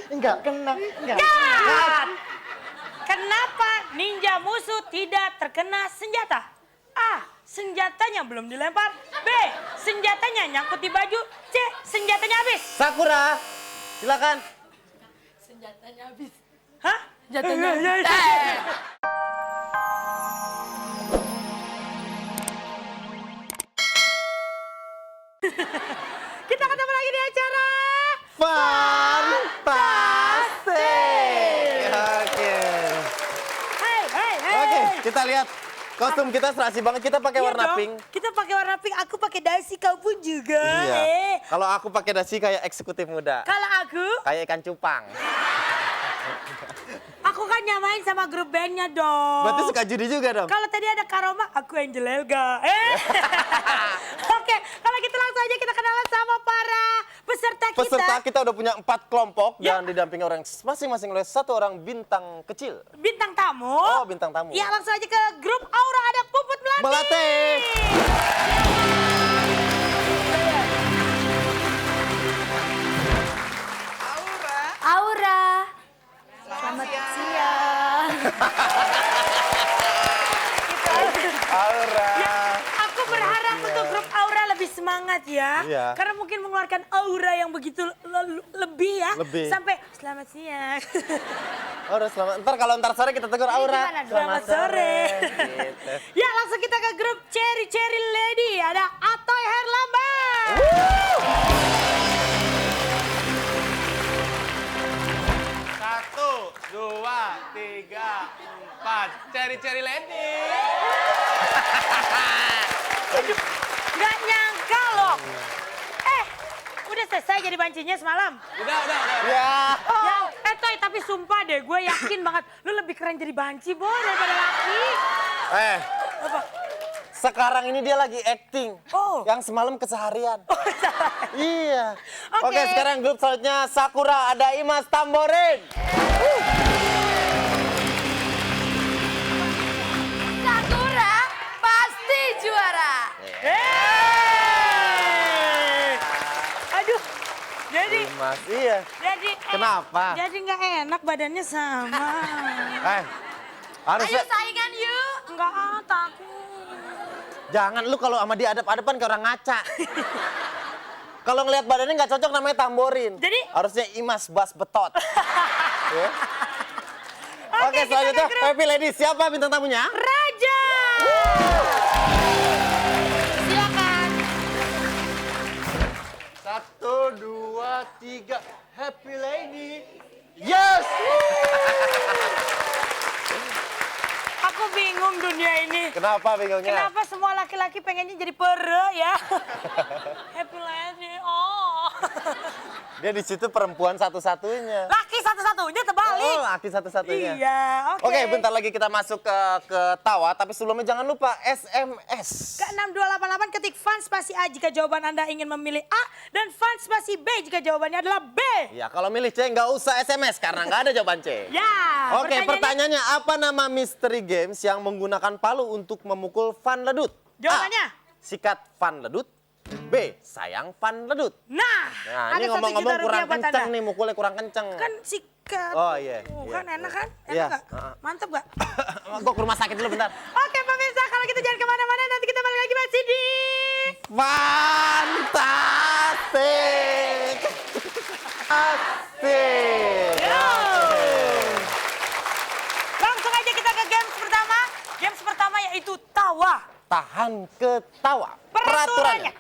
enggak kena, enggak. Ya! Kenapa ninja musuh tidak terkena senjata? A. Senjatanya belum dilempar. B. Senjatanya nyangkut di baju. C. Senjatanya habis. Sakura, silakan. Senjatanya habis. Hah? Senjatanya habis. Kita ketemu lagi di acara Fantastic. Oke. Hey, hey, hey. Oke, kita lihat kostum kita serasi banget. Kita pakai Iya warna dong. pink. Kita pakai warna pink. Aku pakai dasi, kau pun juga. Iya. Kalau aku pakai dasi kayak eksekutif muda. Kalau aku Kayak ikan cupang. kan nyamain sama grup bandnya dong. Berarti suka judi juga dong? Kalau tadi ada Karoma, aku Angel Elga. Oke, kalau gitu langsung aja kita kenalan sama para peserta kita. Peserta kita udah punya 4 kelompok Ya. dan didampingi orang masing-masing oleh 1 orang bintang kecil. Bintang tamu. Oh, bintang tamu. Ya, langsung aja ke grup Aura, ada Puput Melati. Melati. Aura. Selamat siang. Aura. Ya, aku berharap untuk grup Aura lebih semangat ya. Iya. Karena mungkin mengeluarkan aura yang begitu lebih ya. Lebih. Sampai selamat siang. Aura, selamat. Ntar sore kita tegur Aura. gimana? Selamat sore. Gitu. Ya, langsung kita ke grup Cherry Cherry Lady. Ada Atoy Herlambang. 1, 2, 3, 4. Ceri-ceri lady. Gak nyangka loh. Udah selesai jadi bancinya semalam. Udah. Ya. Ya, Toy, tapi sumpah deh, gue yakin banget lu lebih keren jadi banci, Boy, daripada laki. Apa? Sekarang ini dia lagi acting. Oh. Yang semalam keseharian. Iya. Oke. Oke, sekarang grup selanjutnya Sakura, ada Imas Tamborin. Sakura pasti juara. Aduh, jadi Imas, iya. Kenapa? Jadi nggak enak badannya sama. Harusnya Ayo saingan yuk. Nggak takut. jangan lu kalau sama dia adep-adepan kayak orang ngaca. Kalau ngelihat badannya nggak cocok namanya Tamborin. Jadi? Harusnya Imas Bas Betot. Ya. Oke, kita selanjutnya ke grup Happy Ladies. Siapa bintang tamunya? Raja. Silakan. 1, 2, 3. Happy lady. Yes! Aku bingung dunia ini. Kenapa bingungnya? Kenapa semua laki-laki pengennya jadi pere ya? Happy lady, oh. Dia di situ perempuan satu-satunya. Laki satu-satunya terbalik. Oh, laki satu-satunya. Iya, oke. Oke, bentar lagi kita masuk ke tawa, tapi sebelumnya jangan lupa SMS. Ke 6288 ketik fun spasi A jika jawaban Anda ingin memilih A dan fun spasi B jika jawabannya adalah B. Ya, kalau milih C nggak usah SMS karena nggak ada jawaban C. Ya. Oke, pertanyaannya apa nama misteri games yang menggunakan palu untuk memukul Van Ledut? Jawabannya? A. Sikat Van Ledut. B. Sayang Van Ledut. Nah, Nah, ada ini ngomong-ngomong 1 juta kurang rupiah buat kenceng Anda. nih, mukulnya kurang kenceng. Kan sikat. Oh, iya, Kan iya, enak iya. kan? Iya. Enak nggak? Mantep nggak? Gue ke rumah sakit dulu bentar. Oke pemirsa, kalau gitu jangan kemana-mana, nanti kita balik lagi masih di... Fantastic! Asik! Langsung aja kita ke games pertama. Games pertama yaitu tawa. Tahan ketawa. Peraturannya.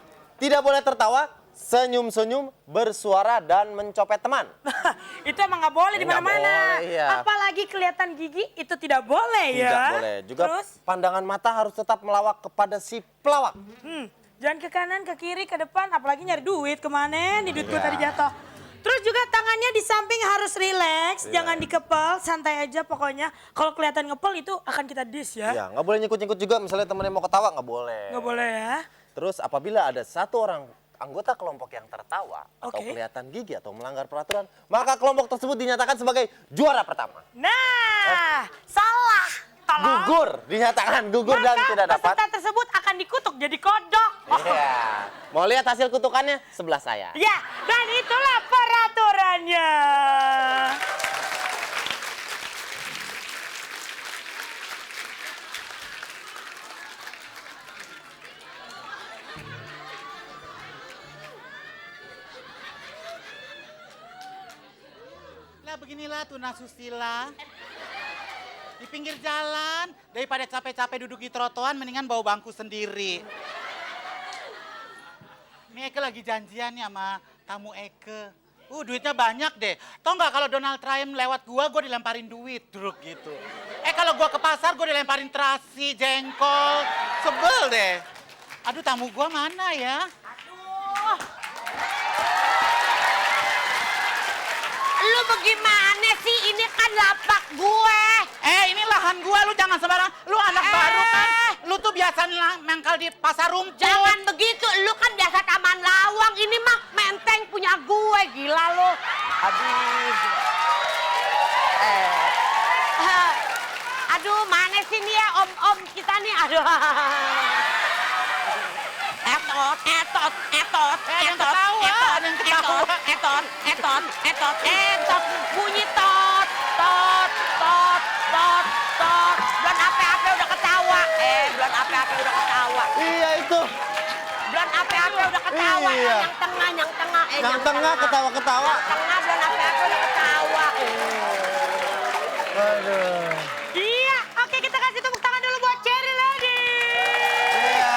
Tidak boleh tertawa, senyum-senyum, bersuara, dan mencopet teman. Itu emang nggak boleh di Nggak mana-mana. boleh, iya. Apalagi kelihatan gigi itu tidak boleh ya. Tidak boleh. Juga Terus, pandangan mata harus tetap melawak kepada si pelawak. jangan ke kanan, ke kiri, ke depan. Apalagi nyari duit kemana? Nih duit gue Iya. tadi jatuh. Terus juga tangannya di samping harus rileks, Iya. jangan dikepel, santai aja pokoknya. Kalau kelihatan ngepel itu akan kita diss ya. Ya, nggak boleh nyikut-nyikut juga. Misalnya temennya mau ketawa, nggak boleh. Nggak boleh ya. Terus apabila ada satu orang anggota kelompok yang tertawa atau Oke. kelihatan gigi atau melanggar peraturan, maka kelompok tersebut dinyatakan sebagai juara pertama. Nah, salah. gugur, dinyatakan gugur dan tidak dapat. Peserta tersebut akan dikutuk jadi kodok. Iya. Mau lihat hasil kutukannya? Sebelah saya. Ya, dan itulah peraturannya. Lah beginilah tuna susila. Di pinggir jalan, daripada capek-capek duduk di trotoar, mendingan bawa bangku sendiri. Ini Eke lagi janjian nih sama tamu Eke. Duitnya banyak deh. Tau nggak kalau Donald Trump lewat gua dilemparin duit, druk gitu. Kalau gua ke pasar, gua dilemparin terasi, jengkol. Sebel deh. Aduh, tamu gua mana ya? Lu bagaimana sih? Ini kan lapak gue. Ini lahan gua, lu jangan sembarang. Lu anak baru kan? Lu tuh biasa mangkal di pasar rumput. Jangan begitu, lu kan biasa taman lawang. Ini mah menteng punya gue, gila lu. Aduh. Aduh, mana sih nih ya om-om kita nih? Aduh. Etot, etot, etot, Ada yang etot, ketawa, etot, ada yang ketawa. etot, etot, etot, etot, bunyi tot, tot, tot, tot, tot. Belum apa-apa udah ketawa. Belum apa-apa udah ketawa. Iya itu. Belum apa-apa udah ketawa. Iya. Yang tengah, yang tengah. Yang tengah ketawa-ketawa. Yang tengah belum apa-apa udah ketawa. Aduh. Iya, oke kita kasih tepuk tangan dulu buat Cherry Lady. Iya.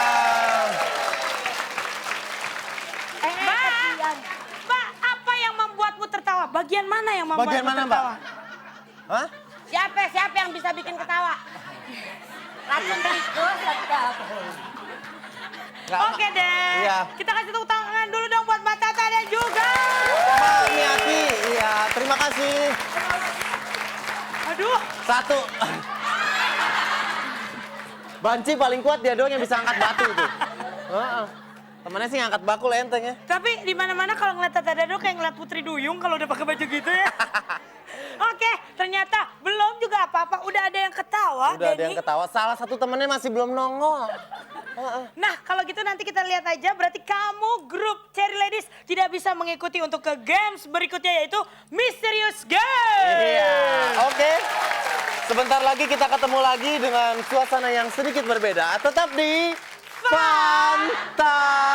Mbak, apa yang membuatmu tertawa? Bagian mana yang membuatmu Bagian mana, Mbak? tertawa? Hah? Siapa yang bisa bikin ketawa? Racun tikus tetap. Oke deh. Iya. Kita kasih tepuk tangan dulu dong buat Mbak Tata dan juga Mbak Miati. Iya, terima kasih. aduh, Satu. Banci paling kuat dia doang yang bisa angkat batu itu. Heeh. Temennya sih ngangkat bakul enteng ya. tapi di mana-mana kalau ngeliat Tata Dado kayak ngeliat Putri Duyung kalau udah pakai baju gitu ya. Oke, ternyata belum juga apa-apa, udah ada yang ketawa. Udah ada Denny. yang ketawa. Salah satu temennya masih belum nongol. Nah, kalau gitu nanti kita lihat aja, berarti kamu grup Cherry Ladies tidak bisa mengikuti untuk ke games berikutnya yaitu Mysterious Game. Iya. Oke. Sebentar lagi kita ketemu lagi dengan suasana yang sedikit berbeda. Tetap di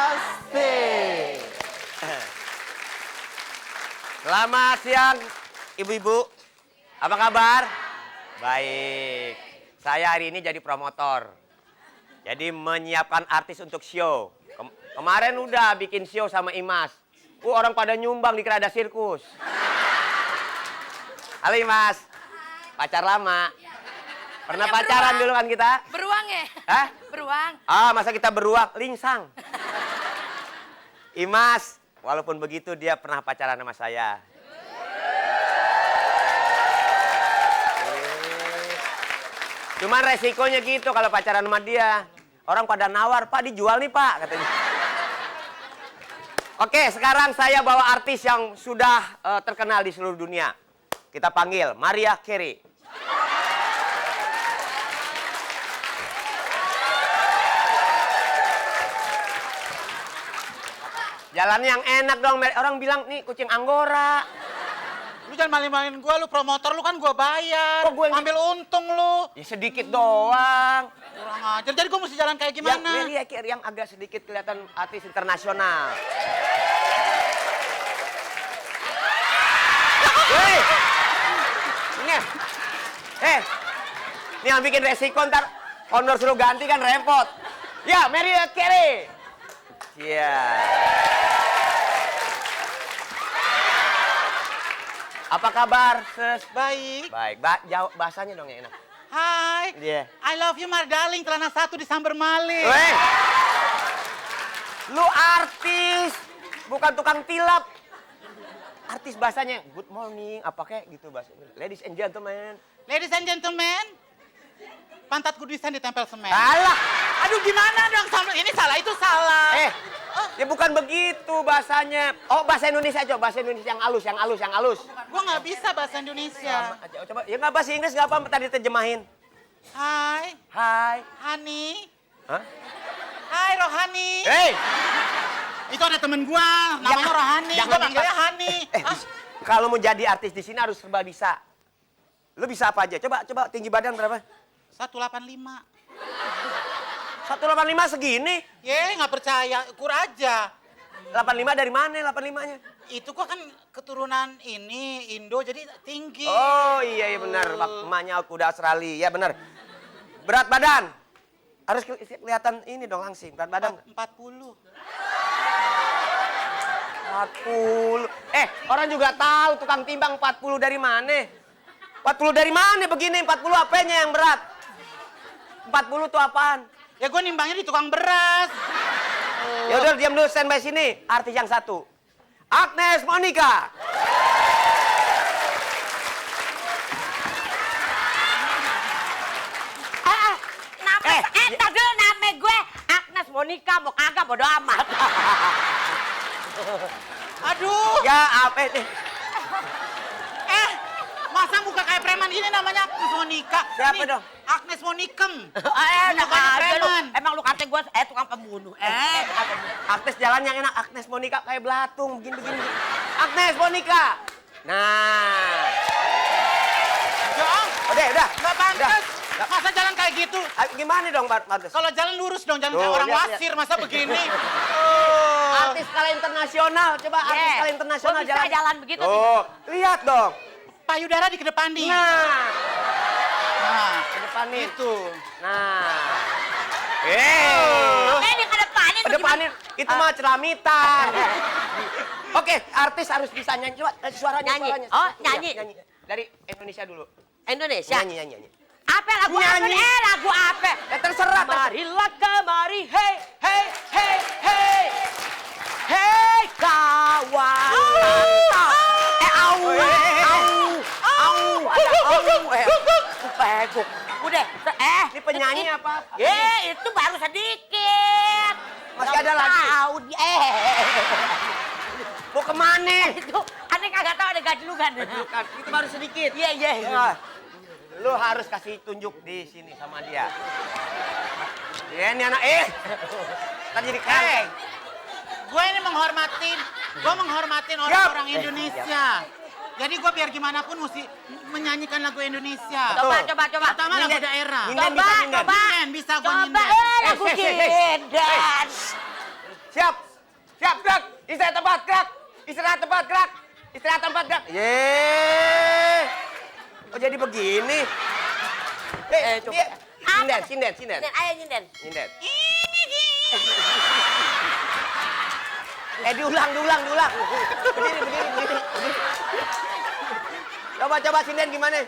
Fantastik. Selamat siang, ibu-ibu. Apa kabar? Baik. Saya hari ini jadi promotor. Jadi menyiapkan artis untuk show. Kemarin udah bikin show sama Imas. Orang pada nyumbang di Kerada Sirkus. Halo Imas. Pacar lama. Pernah Ya, pacaran beruang. dulu kan kita? Beruang ya? Hah? Beruang. Masa kita beruang? Lingsang. Imas, walaupun begitu dia pernah pacaran sama saya. Cuman resikonya gitu kalau pacaran sama dia. Orang pada nawar, Pak dijual nih Pak, katanya. Oke, sekarang saya bawa artis yang sudah terkenal di seluruh dunia. Kita panggil Mariah Carey. Jalan yang enak dong, orang bilang nih kucing Anggora. Lu jangan maling-malingin gua, lu promotor lu kan gua bayar. Kok gua yang- Ambil untung lu. Ya sedikit doang. Kurang ajar. Jadi gua mesti jalan kayak Yang gimana? Mariah Carey yang agak sedikit kelihatan artis internasional. Hei! Ini. Ini yang bikin resiko ntar honor suruh ganti kan repot. Ya, Mariah Carey. Iya. Apa kabar, Ses? Baik. Baik, jawab bahasanya dong yang enak. Hai. Iya. I love you, Mar darling. Celana satu disambar maling. Weh, lu artis, bukan tukang tilap. Artis bahasanya good morning, apa kayak gitu bahasa. Ladies and gentlemen. Ladies and gentlemen. Pantat kudusan ditempel semen. Alah, Aduh gimana dong? Ini salah, itu salah. ya bukan begitu bahasanya. Oh, bahasa Indonesia aja, bahasa Indonesia yang halus, yang halus, yang halus. Gua nggak bisa bahasa Indonesia. Coba, ya nggak bahasa Inggris nggak apa-apa, tadi terjemahin. Hai, Hai. Hani. Hah? Hai, Rohani. Hei! Itu ada temen gua, namanya Rohani. jangan Gua panggilnya Hani. Hah? Kalau mau jadi artis di sini harus serba bisa. Lu bisa apa aja? Coba tinggi badan berapa? 185. 185 segini. Ye, nggak percaya, ukur aja. 85 dari mana 85-nya? Itu gua kan keturunan ini Indo jadi tinggi. Oh iya benar, emaknya kuda Australia. Ya benar. Berat badan. Harus kelihatan ini dong langsing, berat badan. 40. 40. Orang juga tahu tukang timbang 40 dari mana. 40 dari mana begini? 40 apanya yang berat? 40 tuh apaan? Ya gua nimbangnya di tukang beras. Ya udah diam dulu, standby sini. Artis yang satu. Agnes Monica. Entar dulu nama gue Agnes Monica, mau kagak bodo amat. Aduh. Ya apa itu? Masa muka kayak preman gini namanya Agnes Monica? Siapa Ini dong? Agnes Monicem. Enak Mukanya aja lu. preman. Emang lu kata gue tukang pembunuh. Agnes jalan yang enak. Agnes Monica kayak belatung, begini. Agnes Monica. Nah. Dong, Udah. nggak pantas. Udah. Masa jalan kayak gitu? Gimana dong, Bagus? Kalau jalan lurus dong, jangan Tuh, kayak orang lihat, wasir. Masa begini? Artis skala internasional. Coba artis skala internasional Gua bisa jalan begitu. Tuh, lihat dong. Payudara dikedepanin. Nah, Nah, ke depan nih. itu. Nah. Ini ke depanin. Ke depanin. Itu mah celamitan. Oke, artis harus bisa nyanyi. Coba suaranya. Nyanyi. Suaranya. Oh, Iya, nyanyi. Dari Indonesia dulu. Indonesia. Nyanyi. Apa lagu Nyanyi. apa? Lagu apa? Terserah. Marilah kemari, hey, hey, hey, hey. Hei kawan. Udah. Ini penyanyi apa? Itu baru sedikit. Masih ada lagi? Tahu Mau kemana? Itu aneh kagak tahu ada gajlukan. Bukan, itu baru sedikit. Iya. Ya, lu harus kasih tunjuk di sini sama dia. Ya, ini anak tadi di kantong. Gue ini menghormatin orang-orang Indonesia. Jadi gue biar gimana pun mesti menyanyikan lagu Indonesia. Coba. Pertama lagu Nyinden. daerah. Nyinden bisa nyinden. Nyinden, bisa gue Coba nyinden. lagu Jindan. Siap, gerak. Istirahat tempat, gerak. Istirahat tempat, gerak. Yeay. Oh jadi begini. Coba. Sinden. Ayo Jindan. Nyinden. Diulang. Berdiri. Coba sinden gimana?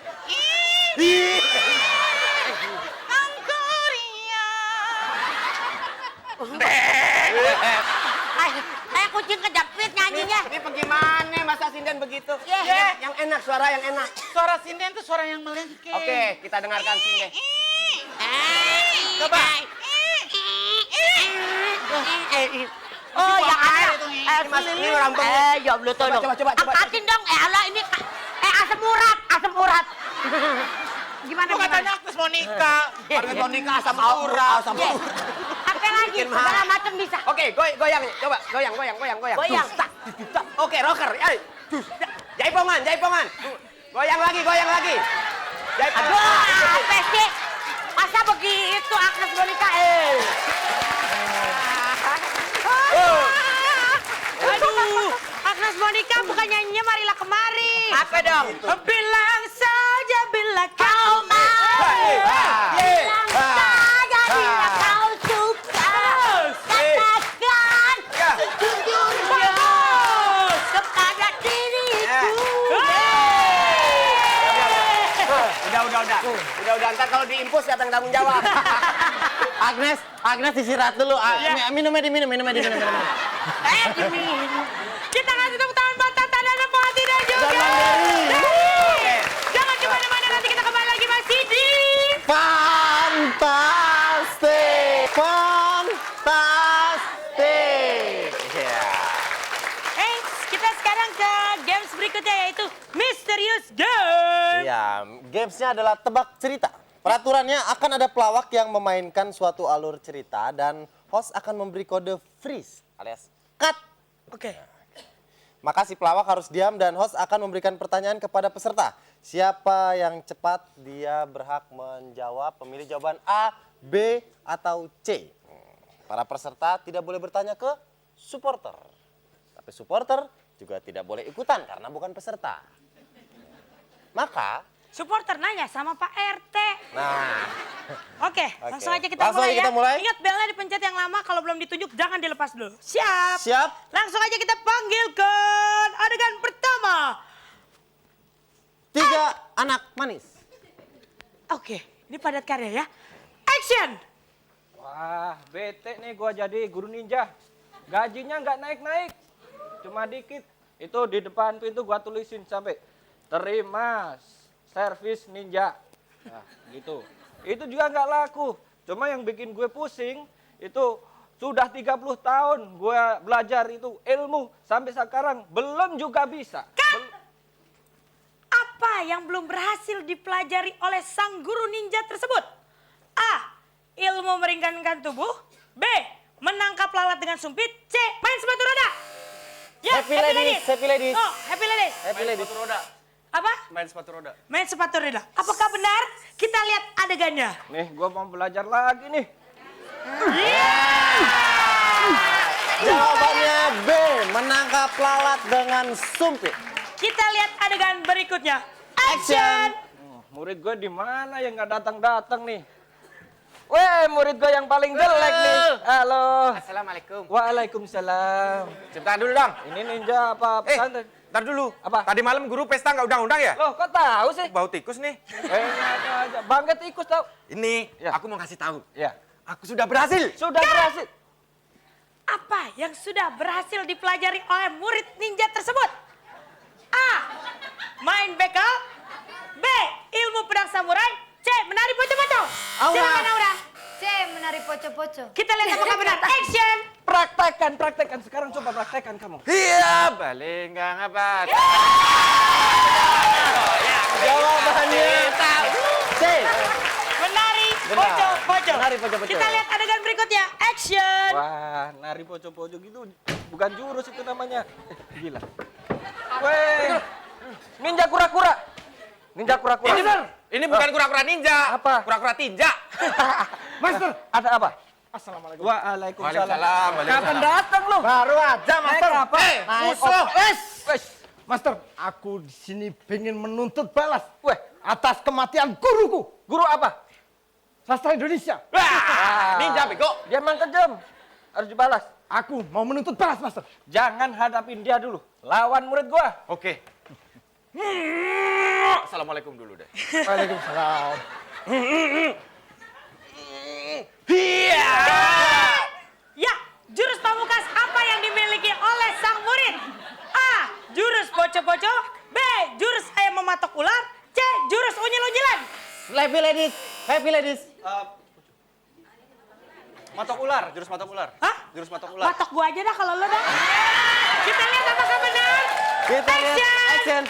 Kayak kucing kejepit nyanyinya. Ini bagaimana masa sinden begitu? Yang enak, suara yang enak. Suara sinden itu suara yang melengking. Oke, kita dengarkan sinden. Coba. Oh, yang air ada. itu, Mas, ini rampung. Ya Allah, tolong. Coba. Angkatin dong. Alah ini. Asam urat. Gimana? Itu katanya Agnes Monica. Agnes Monica asam urat. Apa lagi? Bikin mahal. Segala macam bisa. Oke, goyang. Coba, goyang. Goyang. Oke, rocker. Ayo. Jaipongan. Goyang lagi. Jaipongan. Aduh, apa sih? Masa begitu Agnes Monica? Aduh, Agnes Monica bukan nyanyinya Marilah Kemari. Apa dong? Bilang saja bila kau mau. Bilang saja bila kau suka. Katakan sejujurnya kepada diriku. Udah. Ntar kalau diimpus siapa yang tanggung jawab? Agnes istirahat dulu. Minumnya diminum. Diminum. Kita kasih tepuk tangan buat Tata dan Pati dan juga Oke. Jangan kemana-mana, nanti kita kembali lagi masih di Fantastic. Iya. Kita sekarang ke games berikutnya yaitu Misterius Game. Iya, gamesnya adalah tebak cerita. Peraturannya akan ada pelawak yang memainkan suatu alur cerita dan host akan memberi kode freeze alias cut. Oke. Maka si pelawak harus diam dan host akan memberikan pertanyaan kepada peserta. Siapa yang cepat dia berhak menjawab, memilih jawaban A, B, atau C. Para peserta tidak boleh bertanya ke supporter. Tapi supporter juga tidak boleh ikutan karena bukan peserta. Maka, Supporter nanya sama Pak RT. nah, Oke, langsung aja kita Langsung mulai aja kita ya. mulai. Ingat belnya dipencet yang lama, kalau belum ditunjuk jangan dilepas dulu. Siap? siap. Langsung aja kita panggilkan adegan pertama. 3 anak manis. Oke, ini padat karya ya. Action! Wah, bete nih gua jadi guru ninja. Gajinya nggak naik-naik. Cuma dikit. Itu di depan pintu gua tulisin sampai terima servis ninja. Nah, gitu. Itu juga nggak laku. Cuma yang bikin gue pusing itu sudah 30 tahun gue belajar itu ilmu sampai sekarang belum juga bisa. Apa yang belum berhasil dipelajari oleh sang guru ninja tersebut? A. Ilmu meringankan tubuh. B. Menangkap lalat dengan sumpit. C. Main sepatu roda. Ya, Happy ladies, happy ladies. Oh, happy ladies. Happy ladies. Sepatu roda. Apa? Main sepatu roda. Main sepatu roda. Apakah benar? Kita lihat adegannya. Nih, gua mau belajar lagi nih. Jawabannya B, menangkap lalat dengan sumpit. Kita lihat adegan berikutnya. Action! Murid gue di mana yang nggak datang-datang nih? Weh, murid gue yang paling jelek nih. Halo. Assalamualaikum. Waalaikumsalam. Sebentar dulu dong. Ini ninja apa pesantren? Ntar dulu. Apa? Tadi malam guru pesta nggak undang-undang ya? Loh, kok tahu sih? Bau tikus nih. Enak aja. Bangga tikus tau. Ini, Ya. aku mau kasih tahu. Ya. Aku sudah berhasil. Sudah berhasil. Apa yang sudah berhasil dipelajari oleh murid ninja tersebut? A. Main begal. B. Ilmu pedang samurai. C. Menari pocong-pocong. Silakan Aura. C. Menari poco-poco. Kita lihat apakah benar. Action! Praktekkan. Sekarang coba praktekkan kamu. Iya, balik nggak ngapa. Jawabannya C. Menari Benar. pocong-pocong. Menari pocong-pocong. Kita lihat adegan berikutnya. Action! Wah, nari poco-poco gitu bukan jurus itu namanya. Gila. Weh, ninja kura-kura. Ninja kura-kura. Ini bukan kura-kura ninja. Apa? Kura-kura tinja. Master, ada apa? Assalamualaikum. Waalaikumsalam. Waalaikumsalam. Kapan datang lu? Baru aja, Master. Naik apa? Musuh. Wes. Master, aku di sini pengen menuntut balas Weh, atas kematian guruku, guru apa? sastra Indonesia. Wah, ninja bego. Dia emang kejam. Harus dibalas. Aku mau menuntut balas, Master. Jangan hadapin dia dulu. Lawan murid gua. Oke. Assalamualaikum dulu deh. Waalaikumsalam. Ya, jurus pamungkas apa yang dimiliki oleh sang murid? A. Jurus poco-poco. B. Jurus ayam mematok ular. C. Jurus unyil-unyilan. Happy ladies, happy ladies. Matok ular, jurus matok ular. Hah? Jurus matok ular. Matok gua aja dah kalau lo dah. Kita lihat apakah benar. Kita lihat action.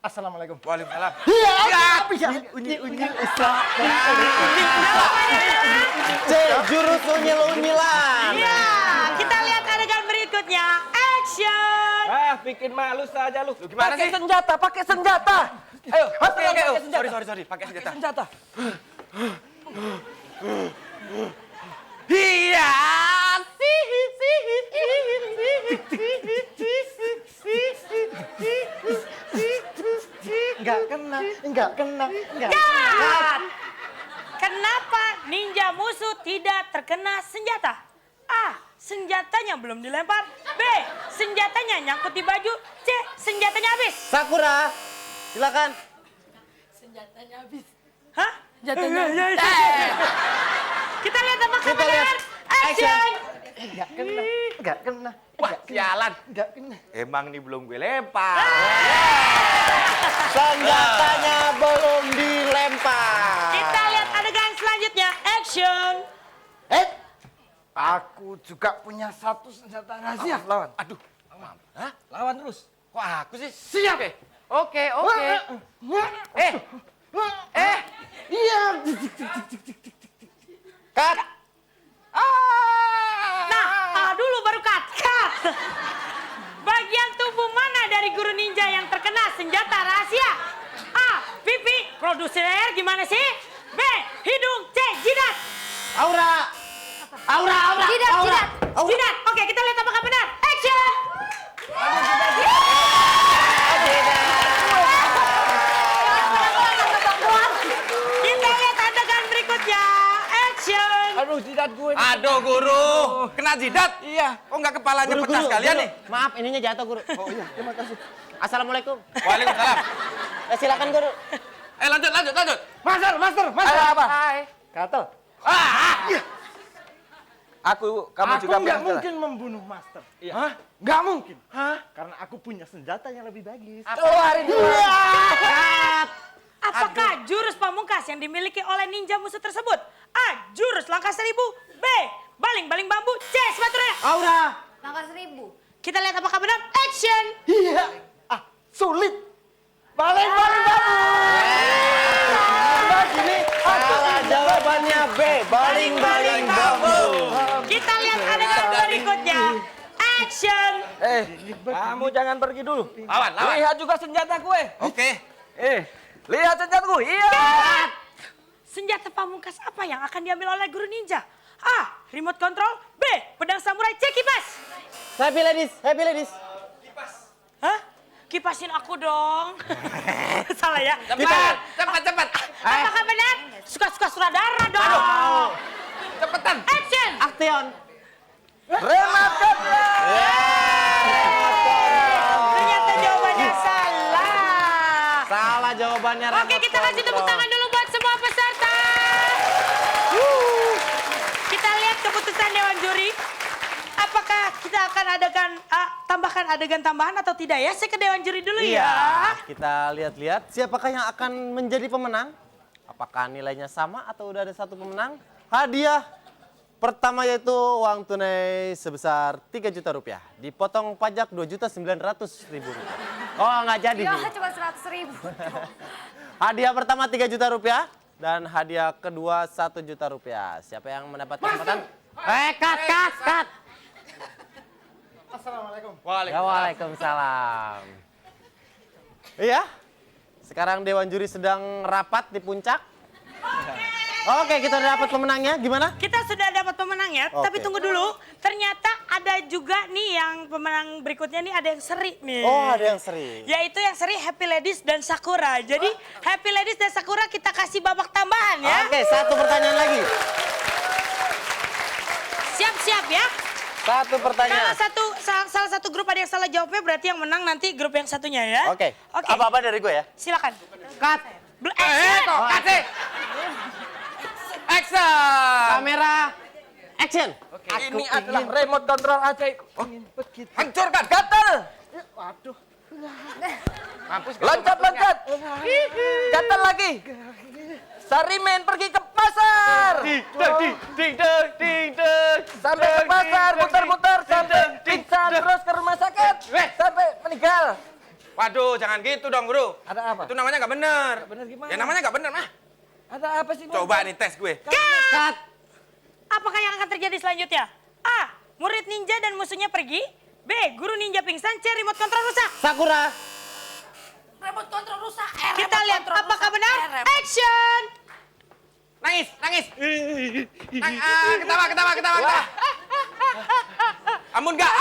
Assalamualaikum. Waalaikumsalam. C, jurus unyil-unyilan. Ya, kita lihat adegan berikutnya. Action. Ah, bikin malu saja lu. gimana pakai sih? senjata, pakai senjata. Ayo, Oke, pakai oke. senjata. Sorry. Pakai senjata. Senjata. Iya. Enggak kena. Cut. Kenapa ninja musuh tidak terkena senjata? A. Senjatanya belum dilempar. B. Senjatanya nyangkut di baju. C. Senjatanya habis. Sakura, silakan. Hah? Jatuhnya. Kita lihat apakah Kita lihat. benar. Action. Enggak kena. Wah, sialan. Enggak kena. Emang nih belum gue lempar. Senjatanya belum dilempar. Kita lihat adegan selanjutnya. Action. Aku juga punya satu senjata rahasia. Lawan. Aduh. Hah? Lawan terus. Kok aku sih? Siap. Oke. Iya, Cut. Nah, dulu baru cut. Bagian tubuh mana dari guru ninja yang terkena senjata rahasia? A. Pipi. Produser gimana sih? B. Hidung. C. Jidat. Aura. Jidat, jidat. Jidat. Oke, kita lihat apakah benar. Action. Kita lihat adegan berikutnya. Action. Aduh, jidat gue. Aduh guru, kena jidat. Iya. Kok nggak kepalanya pecah sekalian nih? Maaf, ininya jatuh guru. Oh iya, terima kasih. Assalamualaikum. Waalaikumsalam. Silakan guru. Lanjut. Master. Apa? Gatel. Kamu juga Aku nggak bilang mungkin membunuh Master. Hah? Nggak mungkin. Karena aku punya senjata yang lebih bagus. Keluarin dulu. Apakah jurus pamungkas yang dimiliki oleh ninja musuh tersebut? A. Jurus langkah 1000. B. Baling-baling bambu. C. Sepatu roda. Aura. Langkah 1000. Kita lihat apakah benar. Action. Iya. Sulit. Baling-baling bambu. Gini. Salah jawabannya B. Baling-baling bambu. Kita lihat adegan berikutnya. Action. Kamu jangan pergi dulu. Lawan. Lihat juga senjata gue. Oke. Lihat senjataku. Iya. Senjata pamungkas apa yang akan diambil oleh guru ninja? A. Remote control. B. Pedang samurai. C. Kipas. Happy ladies. Hah? Kipasin aku dong. Salah ya? Cepat. Apakah benar? Suka-suka sutradara dong. Cepetan. Action. Action. Remote control. Ternyata jawabannya salah. Salah jawabannya. Oke, kita kasih tepuk tangan dulu buat semua peserta. Kita lihat keputusan Dewan Juri. Apakah kita akan tambahkan adegan tambahan atau tidak ya? Saya ke Dewan Juri dulu Iya, ya. kita lihat-lihat siapakah yang akan menjadi pemenang. Apakah nilainya sama atau udah ada satu pemenang? Hadiah pertama yaitu uang tunai sebesar 3 juta rupiah. Dipotong pajak 2.900.000 rupiah. Oh, nggak jadi. Ya, nih. cuma 100.000. Hadiah pertama 3 juta rupiah dan hadiah kedua 1 juta rupiah. Siapa yang mendapat kesempatan? Cut. Assalamualaikum. Waalaikumsalam. Iya. Sekarang Dewan Juri sedang rapat di puncak. Oke, kita udah dapat pemenangnya. Gimana? Kita sudah dapat pemenangnya, Oke. tapi tunggu dulu. Ternyata ada juga nih yang pemenang berikutnya nih ada yang seri nih. Oh, ada yang seri. Yaitu yang seri Happy Ladies dan Sakura. Jadi Happy Ladies dan Sakura kita kasih babak tambahan ya. Oke, satu pertanyaan lagi. Siap-siap ya. Satu pertanyaan. Salah satu grup ada yang salah jawabnya berarti yang menang nanti grup yang satunya ya. Oke. Oke. Apa-apa dari gue ya? Silakan. Cut. Action. Kasih. Action. Kamera. Action. Ini adalah remote control ajaib. Hancurkan. Gatel. Waduh. Loncat. Gatel lagi. Sarimen pergi ke pasar. Sampai ke pasar, muter-muter sampai pingsan terus ke rumah sakit. Sampai meninggal. Waduh, jangan gitu dong, Bro. Ada apa? Itu namanya nggak bener. Bener gimana? Ya namanya nggak bener, mah. Ada apa sih? Coba nih tes gue. Cut. Apakah yang akan terjadi selanjutnya? A. Murid ninja dan musuhnya pergi. B. Guru ninja pingsan. C. Remote control rusak. Sakura. Remote control rusak. Kita lihat apakah benar. Action. Nangis. Ketawa. Ampun nggak?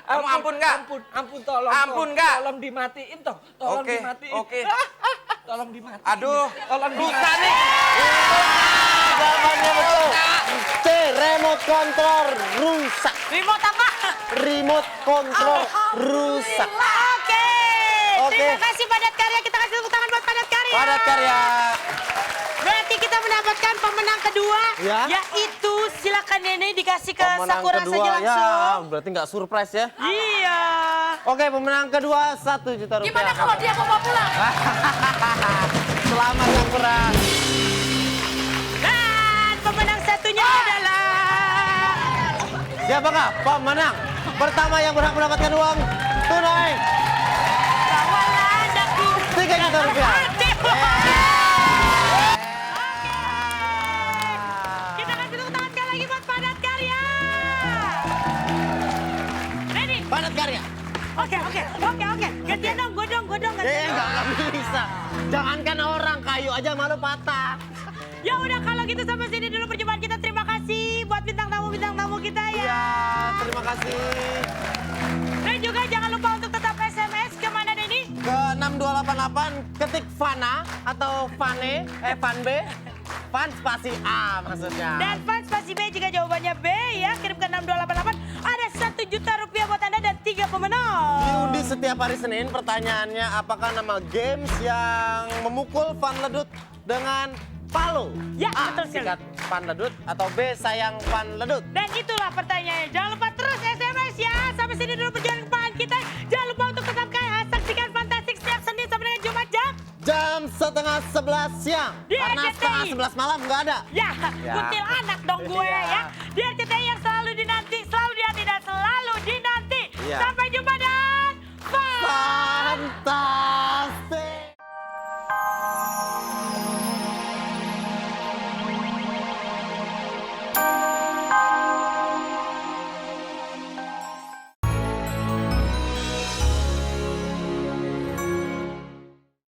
Kamu ampun nggak? Ampun, tolong. Ampun, nggak? Tolong dimatiin toh. Tolong Oke, dimatiin. oke. Tolong dimatiin. Aduh, Tolong rusak nih. Jawabannya betul. C. Remote control rusak. Remote apa? Remote control rusak. Oke. Oke. Terima kasih Padat Karya. Kita kasih tepuk tangan buat Padat Karya. Padat Karya. Berarti kita mendapatkan pemenang kedua. Ya. Yaitu silakan Nenek dikasih ke Pemenang Sakura kedua saja langsung. ya, berarti nggak surprise ya. Iya. Oke, pemenang kedua 1 juta rupiah. Gimana kalau dia mau pulang? Selamat Sakura. Dan pemenang satunya adalah Siapakah pemenang pertama yang berhak mendapatkan uang tunai Kawalan aku. 3 juta rupiah? aja malu patah. Ya udah kalau gitu sampai sini dulu perjumpaan kita. Terima kasih buat bintang tamu kita ya. Iya, terima kasih. Dan juga jangan lupa untuk tetap SMS kemana Denny? Ke 6288 ketik Fana atau Fane, Fanbe. Fan spasi A maksudnya. Dan Fan spasi B jika jawabannya B ya. Kirim ke 6288. Ada 1 juta rupiah buat Anda dan 3 pemenang. Diundi setiap hari Senin, pertanyaannya apakah nama games yang memukul Fan Ledut dengan palu? Ya, A, betul sekali. sikat Fan Ledut atau B, sayang Fan Ledut? Dan itulah pertanyaannya. Jangan lupa terus SMS ya. Sampai sini dulu perjumpaan kita. Jangan lupa untuk tetap saksikan Fantastik setiap Senin sampai dengan Jumat Jam setengah 11 siang. Di Karena RCTI. setengah 11 malam nggak ada. Ya, Ya. kuntil anak dong gue Iya. ya. Di RCTI yang selalu dinanti, selalu di hati dan selalu dinanti. Iya. Sampai